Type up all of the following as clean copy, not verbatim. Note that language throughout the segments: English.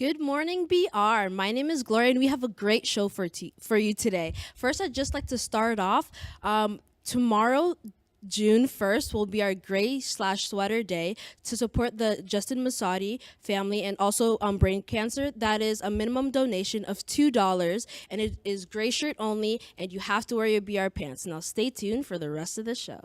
Good morning, BR. My name is Gloria, and we have a great show for you today. First, I'd just like to start off. Tomorrow, June 1st, will be our gray/sweater day to support the Justin Masadi family and also brain cancer. That is a minimum donation of $2, and it is gray shirt only, and you have to wear your BR pants. Now, stay tuned for the rest of the show.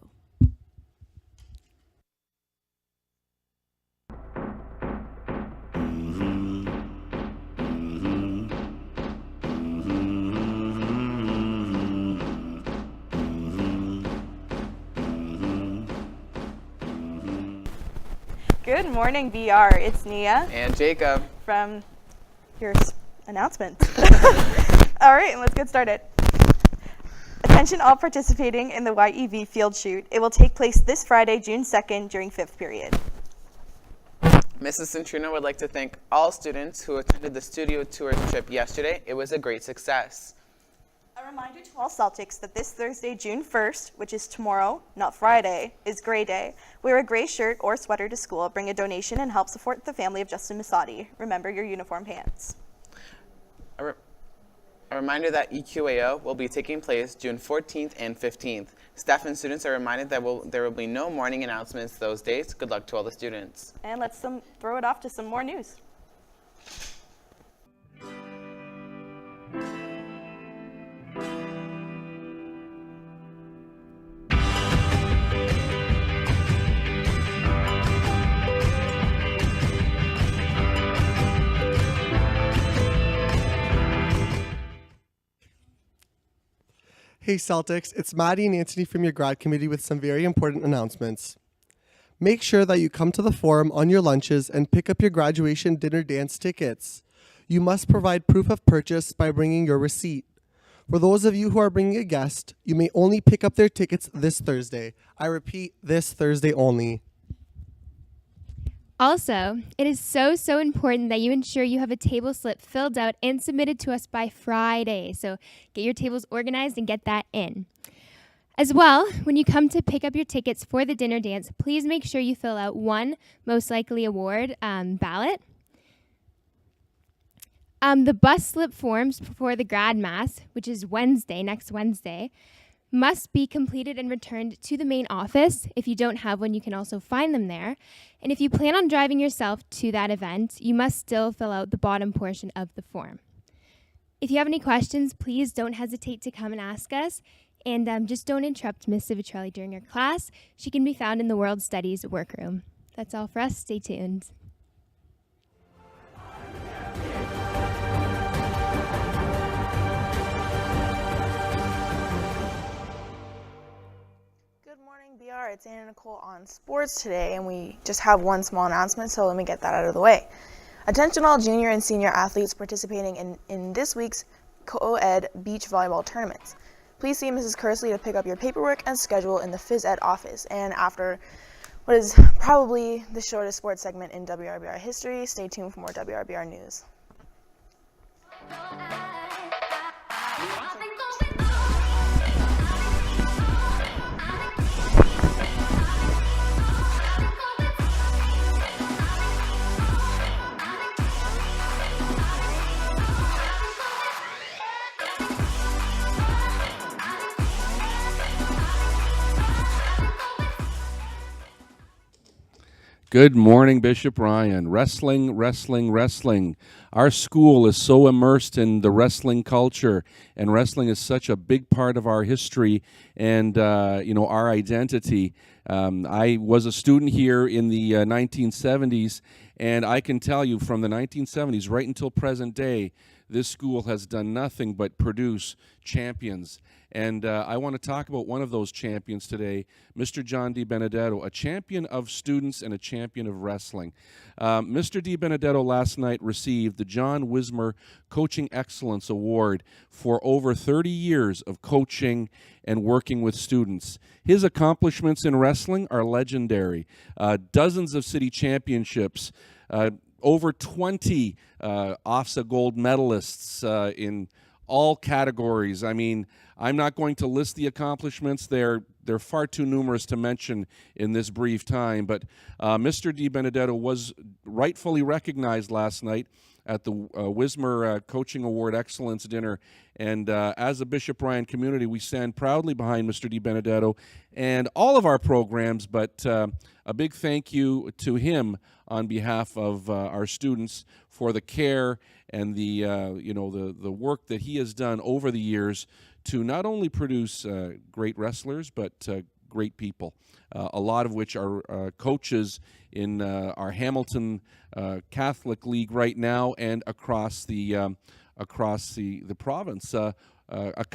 Good morning, VR. It's Nia And Jacob. from your announcements. All right, and let's get started. Attention all participating in the YEV field shoot. It will take place this Friday, June 2nd, during 5th period. Mrs. Centrino would like to thank all students who attended the studio tour trip yesterday. It was a great success. A reminder to all Celtics that this Thursday, June 1st, which is tomorrow, not Friday, is Gray Day. Wear a gray shirt or sweater to school, bring a donation, and help support the family of Justin Masadi. Remember your uniform pants. A reminder that EQAO will be taking place June 14th and 15th. Staff and students are reminded that there will be no morning announcements those days. Good luck to all the students. And let's throw it off to some more news. Hey Celtics, it's Maddie and Anthony from your grad committee with some very important announcements. Make sure that you come to the forum on your lunches and pick up your graduation dinner dance tickets. You must provide proof of purchase by bringing your receipt. For those of you who are bringing a guest, you may only pick up their tickets this Thursday. I repeat, this Thursday only. Also, it is so important that you ensure you have a table slip filled out and submitted to us by Friday. So get your tables organized and get that in. As well, when you come to pick up your tickets for the dinner dance, please make sure you fill out one most likely award ballot. The bus slip forms for the grad mass, which is next Wednesday, must be completed and returned to the main office. If you don't have one, you can also find them there. And if you plan on driving yourself to that event, you must still fill out the bottom portion of the form. If you have any questions, please don't hesitate to come and ask us. And just don't interrupt Ms. Civitrelli during her class. She can be found in the World Studies workroom. That's all for us. Stay tuned. Good morning, BR. It's Anna Nicole on sports today, and we just have one small announcement, so let me get that out of the way. Attention all junior and senior athletes participating in this week's co-ed beach volleyball tournaments. Please see Mrs. Kersley to pick up your paperwork and schedule in the phys ed office. And after what is probably the shortest sports segment in WRBR history, stay tuned for more WRBR news. Good morning, Bishop Ryan. Wrestling. Our school is so immersed in the wrestling culture, and wrestling is such a big part of our history and our identity. I was a student here in the 1970s, and I can tell you from the 1970s right until present day, this school has done nothing but produce champions. And I want to talk about one of those champions today, Mr. John DiBenedetto, a champion of students and a champion of wrestling. Mr. DiBenedetto last night received the John Wismer Coaching Excellence Award for over 30 years of coaching and working with students. His accomplishments in wrestling are legendary. Dozens of city championships, over 20 OFSA gold medalists in all categories. I mean, I'm not going to list the accomplishments. They're far too numerous to mention in this brief time. But Mr. Di Benedetto was rightfully recognized last night at the Wismer Coaching Award Excellence Dinner. And as a Bishop Ryan community, we stand proudly behind Mr. Di Benedetto and all of our programs, but a big thank you to him on behalf of our students for the care and the work that he has done over the years to not only produce great wrestlers, but great people, a lot of which are coaches in our Hamilton Catholic League right now and across the province.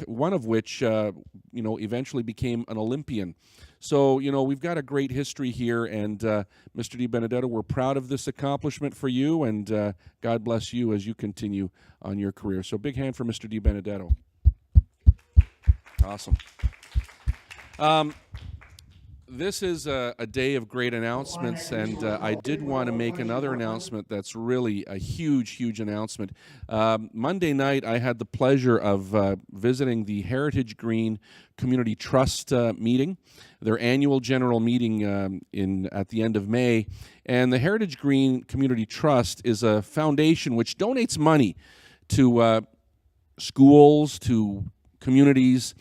One of which eventually became an Olympian. So we've got a great history here, and Mr. Di Benedetto, we're proud of this accomplishment for you, and God bless you as you continue on your career. So big hand for Mr. Di Benedetto. Awesome. This is a day of great announcements, and I did want to make another announcement that's really a huge, huge announcement. Monday night, I had the pleasure of visiting the Heritage Green Community Trust meeting, their annual general meeting at the end of May. And the Heritage Green Community Trust is a foundation which donates money to schools, to communities.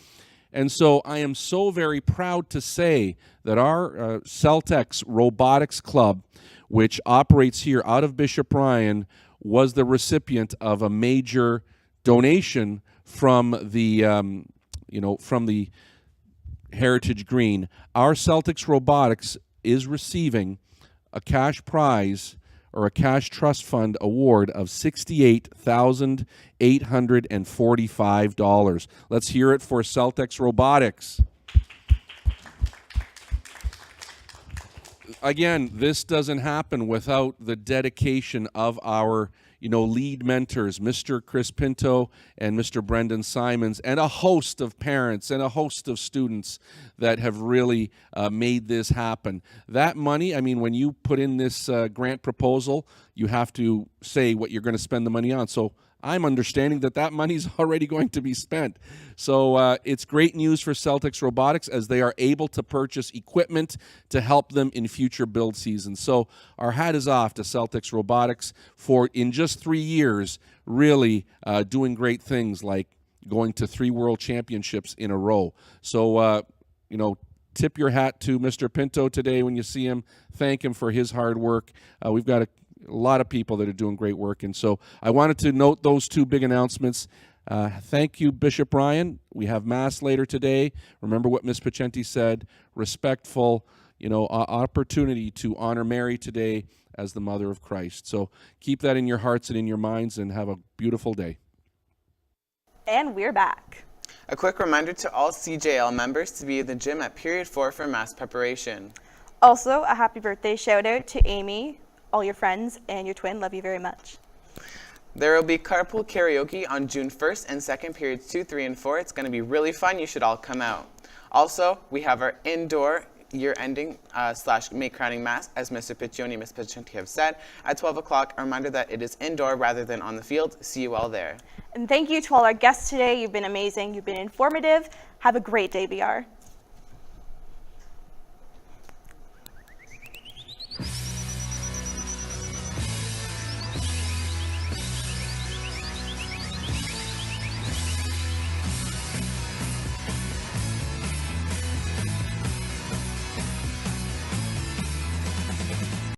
And so I am so very proud to say that our Celtic Robotics Club, which operates here out of Bishop Ryan, was the recipient of a major donation from the Heritage Green. Our Celtics Robotics is receiving a cash prize or a cash trust fund award of $68,845. Let's hear it for Celtics Robotics. Again, this doesn't happen without the dedication of our lead mentors, Mr. Chris Pinto and Mr. Brendan Simons, and a host of parents and a host of students that have really made this happen. That money, I mean, when you put in this grant proposal, you have to say what you're going to spend the money on. So I'm understanding that money's already going to be spent. So it's great news for Celtics Robotics as they are able to purchase equipment to help them in future build seasons. So our hat is off to Celtics Robotics for, in just 3 years, really doing great things like going to 3 world championships in a row. So, tip your hat to Mr. Pinto today when you see him. Thank him for his hard work. We've got a lot of people that are doing great work. And so I wanted to note those 2 big announcements. Thank you, Bishop Ryan. We have Mass later today. Remember what Ms. Pacenti said, respectful, opportunity to honor Mary today as the Mother of Christ. So keep that in your hearts and in your minds, and have a beautiful day. And we're back. A quick reminder to all CJL members to be in the gym at period 4 for Mass preparation. Also, a happy birthday shout out to Amy, all your friends, and your twin. Love you very much. There will be carpool karaoke on June 1st and 2nd, periods 2, 3, and 4. It's going to be really fun. You should all come out. Also, we have our indoor year-ending / May crowning Mass, as Mr. Piccioni and Ms. Pacenti have said, at 12 o'clock. A reminder that it is indoor rather than on the field. See you all there. And thank you to all our guests today. You've been amazing. You've been informative. Have a great day, BR.